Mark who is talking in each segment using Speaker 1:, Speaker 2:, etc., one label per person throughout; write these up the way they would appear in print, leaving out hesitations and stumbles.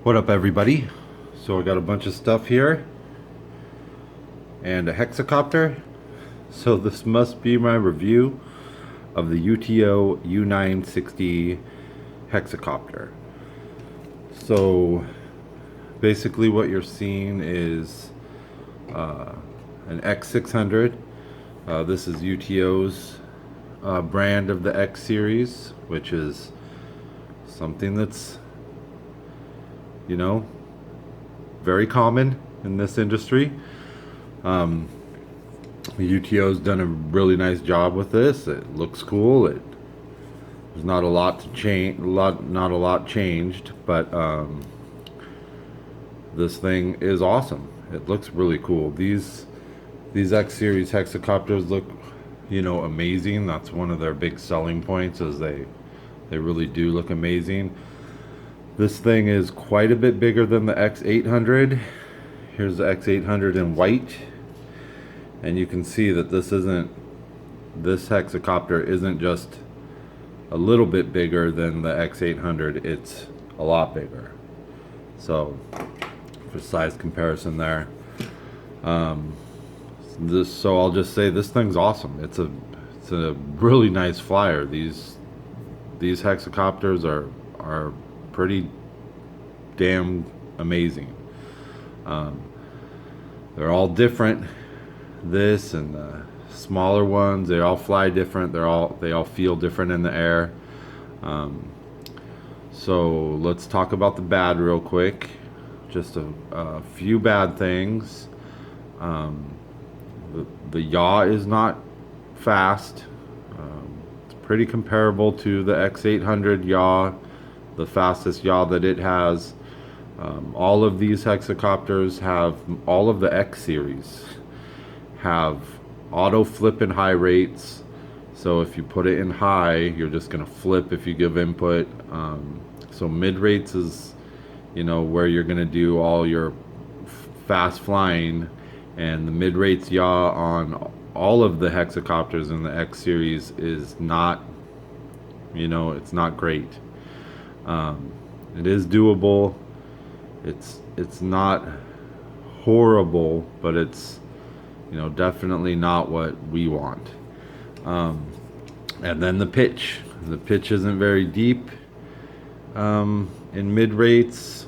Speaker 1: What up, everybody? So I got a bunch of stuff here and a hexacopter. So this must be my review of the UTO U960 Hexacopter. So basically what you're seeing is an X600. This is UTO's brand of the X series, which is something that's, you know, very common in this industry. The UTO's done a really nice job with this. It looks cool. There's not a lot to change. Not a lot changed, but this thing is awesome. It looks really cool. These X series hexacopters look, amazing. That's one of their big selling points, is they really do look amazing. This thing is quite a bit bigger than the X800. Here's the X800 in white. And you can see that this hexacopter isn't just a little bit bigger than the X800, it's a lot bigger. So, for size comparison there. So I'll just say this thing's awesome. It's a really nice flyer. These hexacopters are pretty damn amazing. They're all different. This and the smaller ones, they all fly different. They all feel different in the air. So let's talk about the bad real quick. Just a few bad things. The yaw is not fast. It's pretty comparable to the X800 yaw, the fastest yaw that it has. All of these hexacopters have, all of the X series have auto flip in high rates. So if you put it in high, you're just gonna flip if you give input. So mid rates is, where you're gonna do all your fast flying, and the mid rates yaw on all of the hexacopters in the X series is not, it's not great. It is doable. It's not horrible, but it's, definitely not what we want. And then the pitch isn't very deep in mid rates.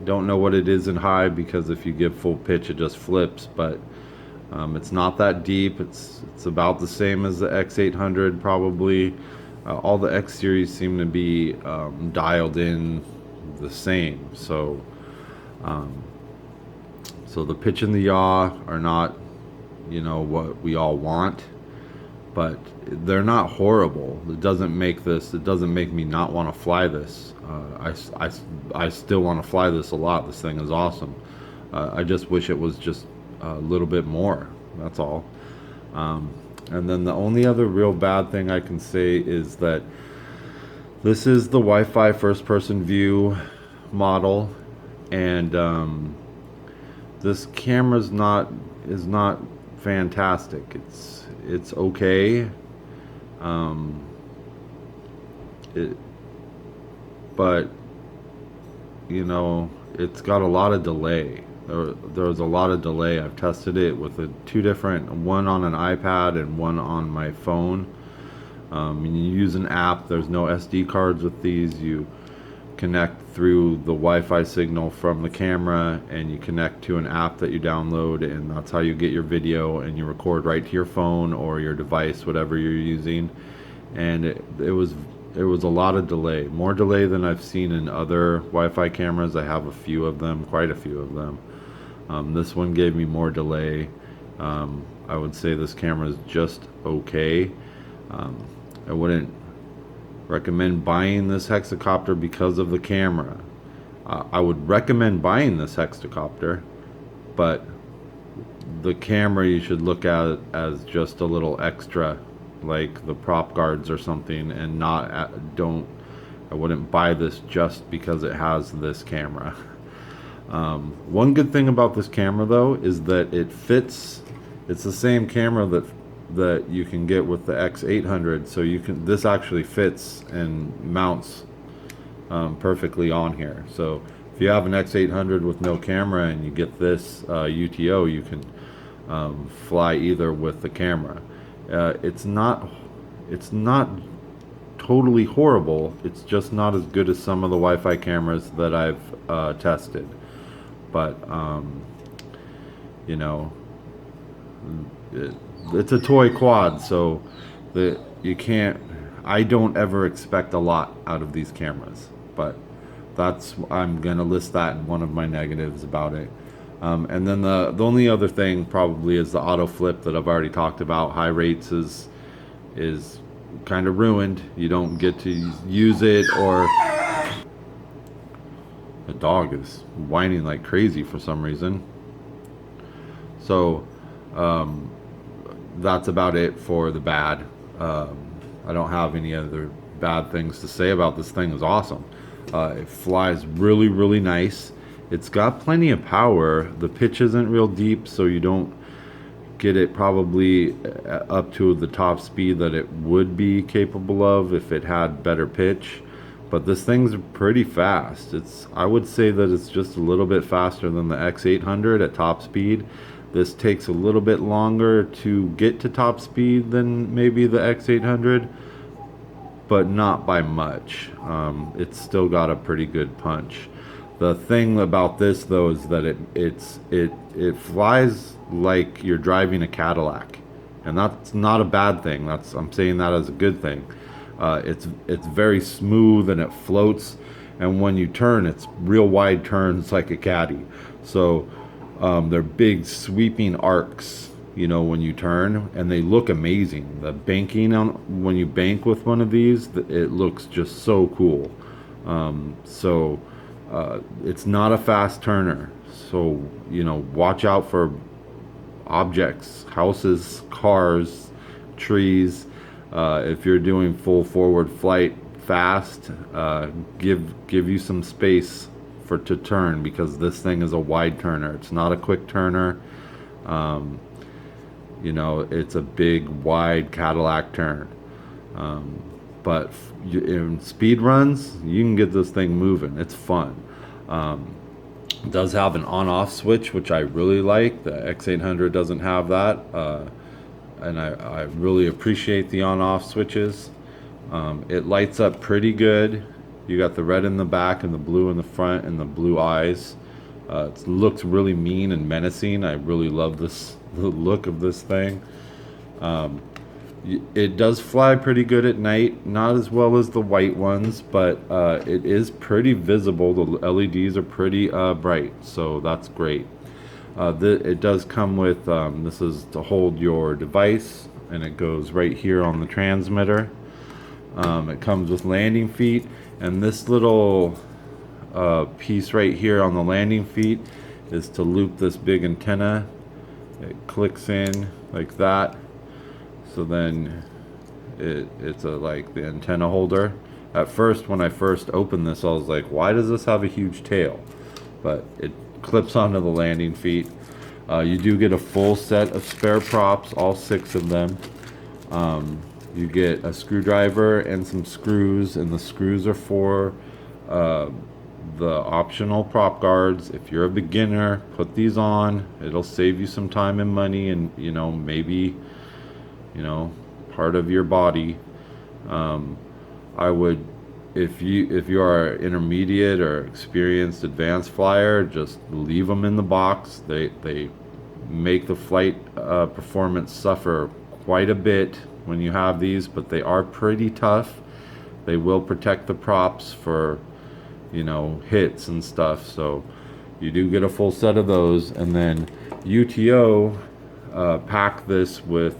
Speaker 1: Don't know what it is in high, because if you give full pitch it just flips, but it's not that deep. It's about the same as the X800 probably. All the X series seem to be dialed in the same. So the pitch and the yaw are not, what we all want, but they're not horrible. It doesn't make me not want to fly this. I still want to fly this a lot. This thing is awesome. I just wish it was just a little bit more. That's all. And then the only other real bad thing I can say is that this is the Wi-Fi first-person view model, and this camera is not fantastic. It's okay. But it's got a lot of delay. There's a lot of delay. I've tested it with two different, one on an iPad and one on my phone. And you use an app. There's no SD cards with these. You connect through the Wi-Fi signal from the camera, and you connect to an app that you download, and that's how you get your video, and you record right to your phone or your device, whatever you're using. And it was a lot of delay, more delay than I've seen in other Wi-Fi cameras. I have a few of them, quite a few of them. This one gave me more delay. I would say this camera is just okay. I wouldn't recommend buying this hexacopter because of the camera. I would recommend buying this hexacopter, but the camera you should look at it as just a little extra, like the prop guards or something, and I wouldn't buy this just because it has this camera. One good thing about this camera though is that it fits. It's the same camera that you can get with the X800, so this actually fits and mounts perfectly on here. So if you have an X800 with no camera and you get this UTO, you can fly either with the camera. It's not totally horrible. It's just not as good as some of the Wi-Fi cameras that I've tested. But you know, it's a toy quad, so you can't. I don't ever expect a lot out of these cameras, but I'm gonna list that in one of my negatives about it. And then the only other thing probably is the auto flip that I've already talked about. High rates is kind of ruined. You don't get to use it, or the dog is whining like crazy for some reason. So that's about it for the bad. I don't have any other bad things to say about this thing. It's awesome. It flies really, really nice. It's got plenty of power. The pitch isn't real deep, so you don't get it probably up to the top speed that it would be capable of if it had better pitch. But this thing's pretty fast. I would say that it's just a little bit faster than the X800 at top speed. This takes a little bit longer to get to top speed than maybe the X800, but not by much. It's still got a pretty good punch. The thing about this though is that it flies like you're driving a Cadillac, and that's not a bad thing. I'm saying that as a good thing. It's very smooth and it floats, and when you turn, it's real wide turns like a Caddy. So they're big sweeping arcs, you know, when you turn, and they look amazing. The banking when you bank with one of these, it looks just so cool. It's not a fast turner, so you know, watch out for objects, houses, cars, trees. If you're doing full forward flight fast, give you some space to turn, because this thing is a wide turner. It's not a quick turner. You know, it's a big wide Cadillac turn. But in speed runs, you can get this thing moving. It's fun. It does have an on-off switch, which I really like. The X800 doesn't have that, and I really appreciate the on-off switches. It lights up pretty good. You got the red in the back and the blue in the front and the blue eyes. It looks really mean and menacing. I really love the look of this thing. It does fly pretty good at night, not as well as the white ones, but it is pretty visible. The LEDs are pretty bright, so that's great. It does come with, this is to hold your device, and it goes right here on the transmitter. It comes with landing feet, and this little piece right here on the landing feet is to loop this big antenna. It clicks in like that. So then it's like the antenna holder. At first, when I first opened this, I was like, why does this have a huge tail? But it clips onto the landing feet. You do get a full set of spare props, all 6 of them. You get a screwdriver and some screws, and the screws are for the optional prop guards. If you're a beginner, put these on. It'll save you some time and money, and you know, maybe, you know, part of your body. I would, if you are intermediate or experienced advanced flyer, just leave them in the box. They make the flight performance suffer quite a bit when you have these, but they are pretty tough. They will protect the props for, you know, hits and stuff. So you do get a full set of those. And then UTO pack this with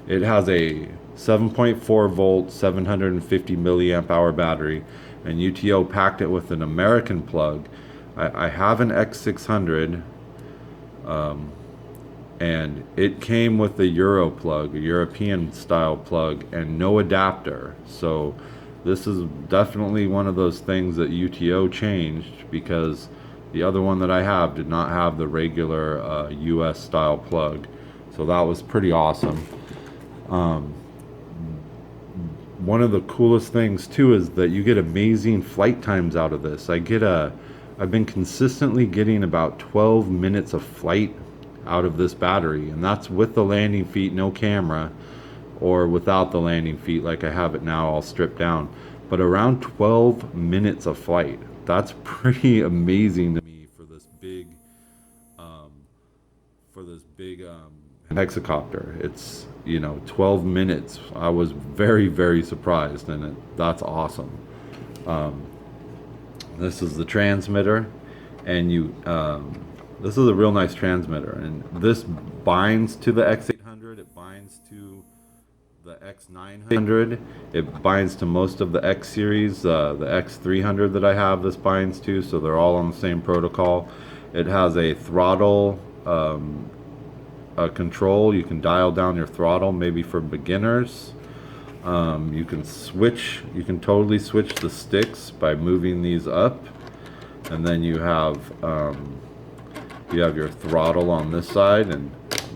Speaker 1: it has a 7.4 volt 750 milliamp hour battery, and UTO packed it with an American plug. I have an X600, and it came with a Euro plug, a European style plug, and no adapter. So this is definitely one of those things that UTO changed, because the other one that I have did not have the regular US style plug. So that was pretty awesome. one of the coolest things too is that you get amazing flight times out of this. I've been consistently getting about 12 minutes of flight out of this battery, and that's with the landing feet, no camera, or without the landing feet like I have it now all stripped down. But around 12 minutes of flight. That's pretty amazing to me for this big hexacopter. It's, 12 minutes. I was very, very surprised, and that's awesome. This is the transmitter, and this is a real nice transmitter, and this binds to the X800. It binds to the X900. It binds to most of the X series. The X300 that I have, this binds to, so they're all on the same protocol. It has a throttle control. You can dial down your throttle, maybe for beginners. You can totally switch the sticks by moving these up, and then you have your throttle on this side, and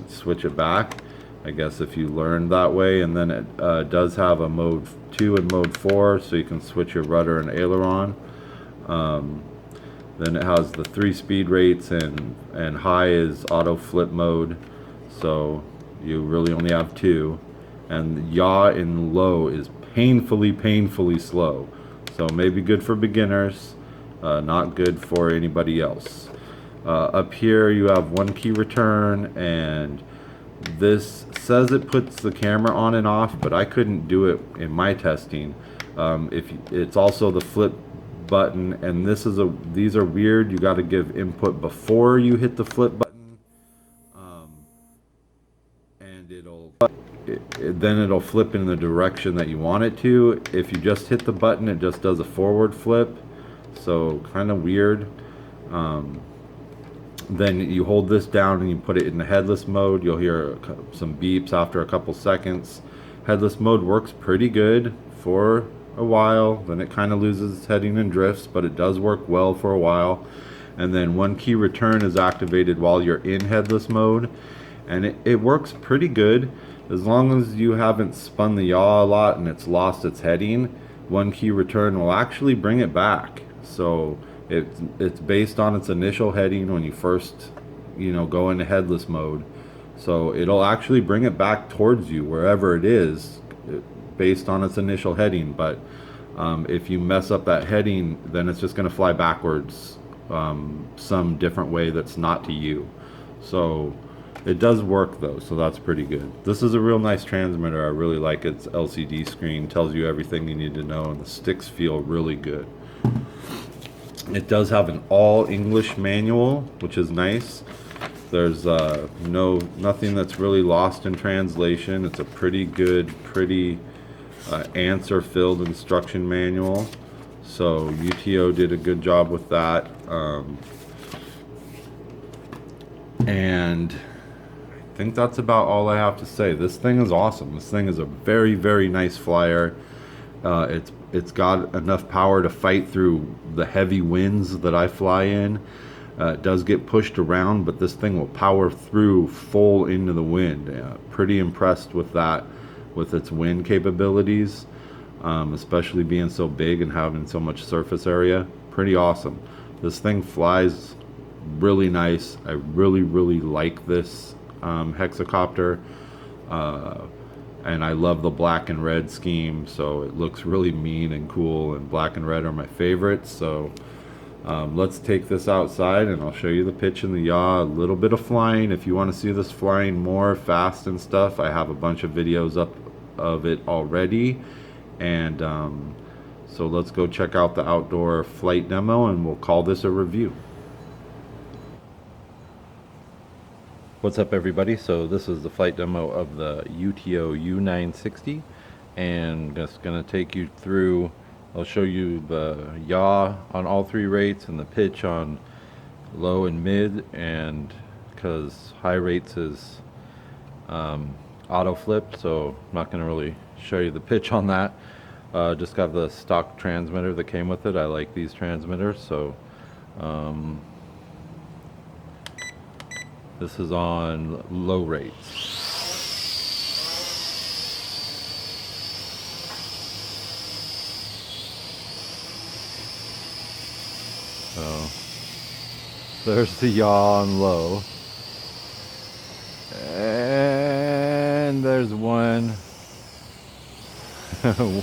Speaker 1: switch it back, I guess, if you learned that way. And then it does have a mode 2 and mode 4, so you can switch your rudder and aileron. Then it has the 3 speed rates, and high is auto flip mode, so you really only have 2. And yaw in low is painfully slow, so maybe good for beginners, not good for anybody else. Up here you have 1 key return, and this says it puts the camera on and off, but I couldn't do it in my testing. It's also the flip button, and these are weird. You got to give input before you hit the flip button, and then it'll flip in the direction that you want it to. If you just hit the button, it just does a forward flip, so kind of weird. Then you hold this down and you put it in the headless mode. You'll hear some beeps after a couple seconds. Headless mode works pretty good for a while, then it kind of loses its heading and drifts, but it does work well for a while. And then 1 key return is activated while you're in headless mode, and it works pretty good as long as you haven't spun the yaw a lot and it's lost its heading. 1 key return will actually bring it back. So it's based on its initial heading when you first go into headless mode, so it'll actually bring it back towards you wherever it is based on its initial heading. But if you mess up that heading, then it's just going to fly backwards some different way that's not to you. So it does work though, so that's pretty good. This is a real nice transmitter. I really like its LCD screen, tells you everything you need to know, and the sticks feel really good. It does have an all English manual, which is nice. There's nothing that's really lost in translation. It's a pretty good, answer filled instruction manual, so UTO did a good job with that. And I think that's about all I have to say. This thing is awesome. This thing is a very, very nice flyer. It's got enough power to fight through the heavy winds that I fly in. It does get pushed around, but this thing will power through full into the wind. Pretty impressed with that, with its wind capabilities, especially being so big and having so much surface area. Pretty awesome. This thing flies really nice. I really, really like this hexacopter. And I love the black and red scheme, so it looks really mean and cool, and black and red are my favorites. So let's take this outside and I'll show you the pitch and the yaw, a little bit of flying. If you want to see this flying more fast and stuff, I have a bunch of videos up of it already. And so let's go check out the outdoor flight demo, and we'll call this a review. What's up, everybody? So this is the flight demo of the UTO U960, and just going to take you through. I'll show you the yaw on all 3 rates and the pitch on low and mid, and because high rates is auto flip, so I'm not going to really show you the pitch on that. Just got the stock transmitter that came with it. I like these transmitters, so this is on low rates. So there's the yaw on low. And there's one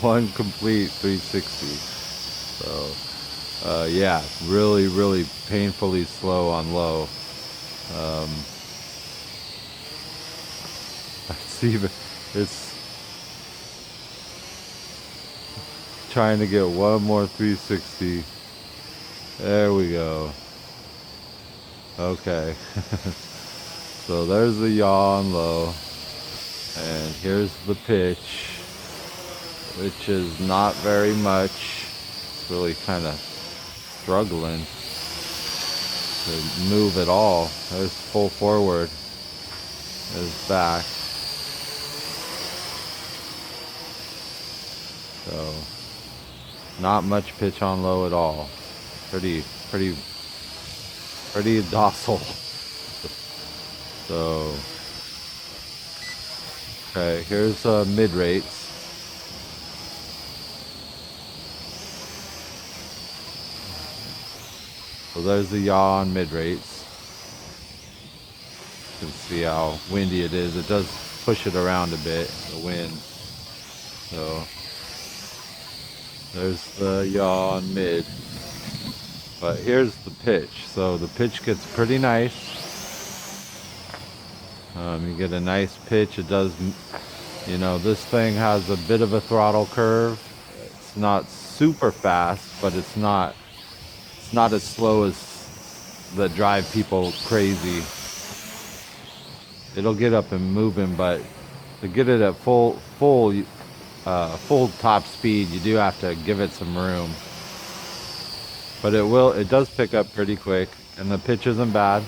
Speaker 1: one complete 360. So yeah, really painfully slow on low. It's trying to get one more 360. There we go. Okay. So there's the yaw on low, and here's the pitch, which is not very much. It's really kind of struggling to move at all. There's full forward. There's back. So not much pitch on low at all. Pretty docile. So okay, here's mid rates. So there's the yaw on mid rates. You can see how windy it is. It does push it around a bit, the wind. So there's the yaw on mid. But here's the pitch. So the pitch gets pretty nice. You get a nice pitch. It does, you know, this thing has a bit of a throttle curve. It's not super fast, but it's not as slow as that drive people crazy. It'll get up and moving, but to get it at full top speed, you do have to give it some room. But it does pick up pretty quick, and the pitch isn't bad.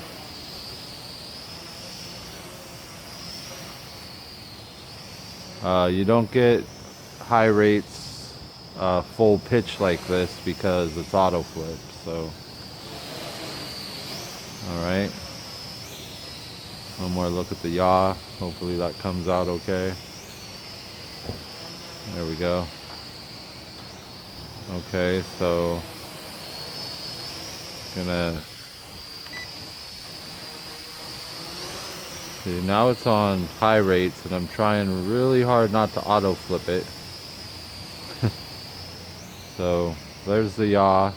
Speaker 1: You don't get high rates full pitch like this because it's auto flip. So alright, one more look at the yaw. Hopefully that comes out okay. There we go. Okay, so gonna see, now it's on high rates, and I'm trying really hard not to auto flip it. So there's the yaw.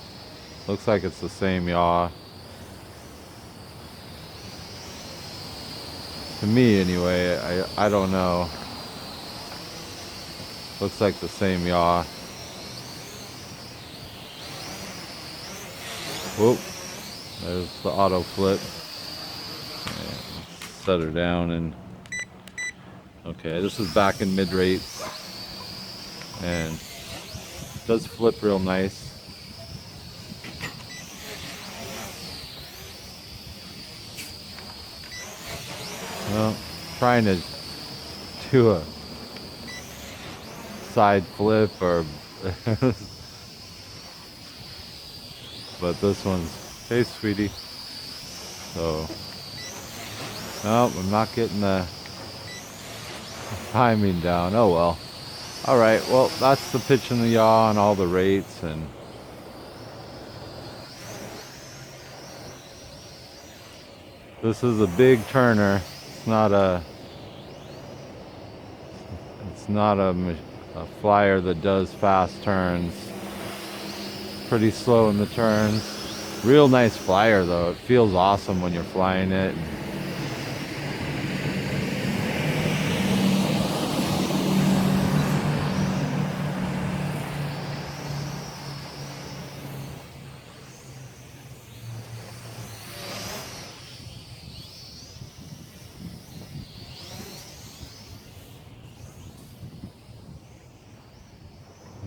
Speaker 1: Looks like it's the same yaw. To me anyway, I don't know. Looks like the same yaw. Whoop. There's the auto flip. Set her down, and okay, this is back in mid rates, and it does flip real nice. Well, trying to do a side flip or but this one's, hey sweetie. So no, I'm not getting the timing down. Oh well. Alright, well that's the pitch and the yaw and all the rates, and this is a big turner. It's not a flyer that does fast turns. Pretty slow in the turns. Real nice flyer though. It feels awesome when you're flying it.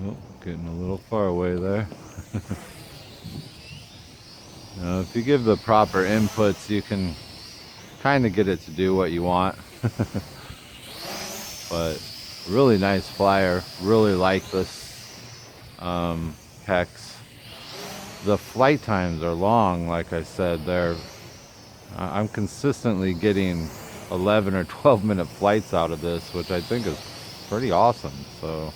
Speaker 1: Oh, getting a little far away there. Now, if you give the proper inputs, you can kind of get it to do what you want. But really nice flyer. Really like this Hex. The flight times are long, like I said. I'm consistently getting 11 or 12 minute flights out of this, which I think is pretty awesome. So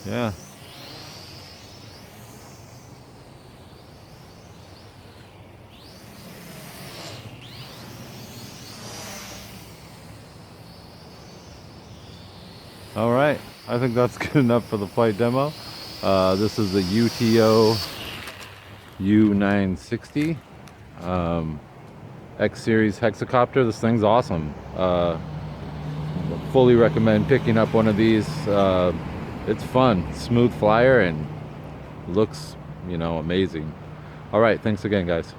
Speaker 1: yeah, All right, I think that's good enough for the flight demo. This is the UTO U960 X series hexacopter. This thing's awesome. Fully recommend picking up one of these. It's fun, smooth flyer, and looks, amazing. All right, thanks again, guys.